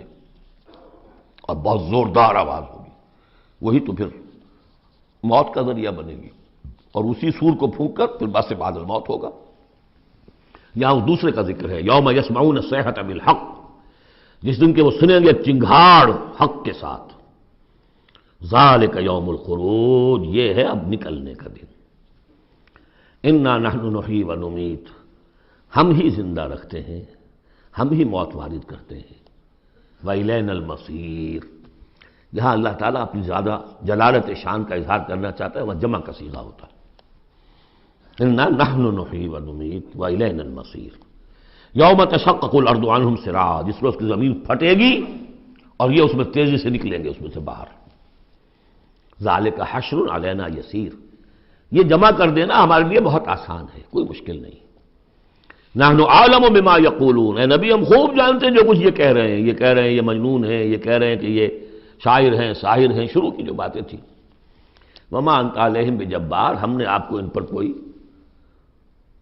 اور بہت زوردار آواز ہوگی، وہی تو پھر موت کا ذریعہ بنے گی، اور اسی سور کو پھونک کر پھر بس بعد الموت ہوگا۔ یہاں اس دوسرے کا ذکر ہے، یوم یسمعون الصیحۃ بالحق، جس دن کہ وہ سنیں گے چنگھاڑ حق کے ساتھ، ذالک یوم الخروج، یہ ہے اب نکلنے کا دن۔ انا نحن نحیی و نمیت، ہم ہی زندہ رکھتے ہیں، ہم ہی موت وارد کرتے ہیں، وإلینا المصیر، جہاں اللہ تعالیٰ اپنی زیادہ جلالت شان کا اظہار کرنا چاہتا ہے وہ جمع کا صیغہ ہوتا ہے، انا نحن نحیی و نمیت وإلینا المصیر۔ یوم تشقق الارض عنہم سراعا، جس روز کی زمین پھٹے گی اور یہ اس میں تیزی سے نکلیں گے اس میں سے باہر۔ ذالک حشر علینا یسیر، یہ جمع کر دینا ہمارے لیے بہت آسان ہے، کوئی مشکل نہیں۔ نحن اعلم بما یقولون، اے نبی ہم خوب جانتے ہیں جو کچھ یہ کہہ رہے ہیں، یہ کہہ رہے ہیں یہ مجنون ہیں، یہ کہہ رہے ہیں کہ یہ شاعر ہیں، ساحر ہیں، شروع کی جو باتیں تھیں۔ وما انت علیہم بجبار، ہم نے آپ کو ان پر کوئی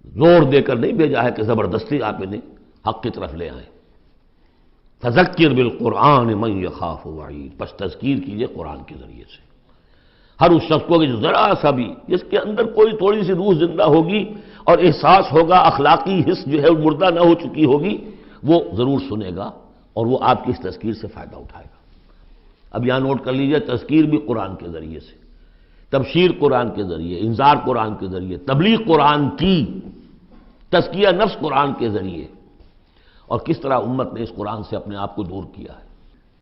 زور دے کر نہیں بھیجا ہے کہ زبردستی آپ انہیں حق کی طرف لے آئیں۔ فذکر بالقرآن من یخاف وعید، پس تذکیر کیجئے قرآن کے ذریعے سے ہر اس شخص کو کہ جو ذرا سا بھی، جس کے اندر کوئی تھوڑی سی روح زندہ ہوگی اور احساس ہوگا، اخلاقی حس جو ہے مردہ نہ ہو چکی ہوگی، وہ ضرور سنے گا اور وہ آپ کی اس تذکیر سے فائدہ اٹھائے گا۔ اب یہاں نوٹ کر لیجئے، تذکیر بھی قرآن کے ذریعے سے، تبشیر قرآن کے ذریعے، انذار قرآن کے ذریعے، تبلیغ قرآن کی، تزکیہ نفس قرآن کے ذریعے، اور کس طرح امت نے اس قرآن سے اپنے آپ کو دور کیا ہے۔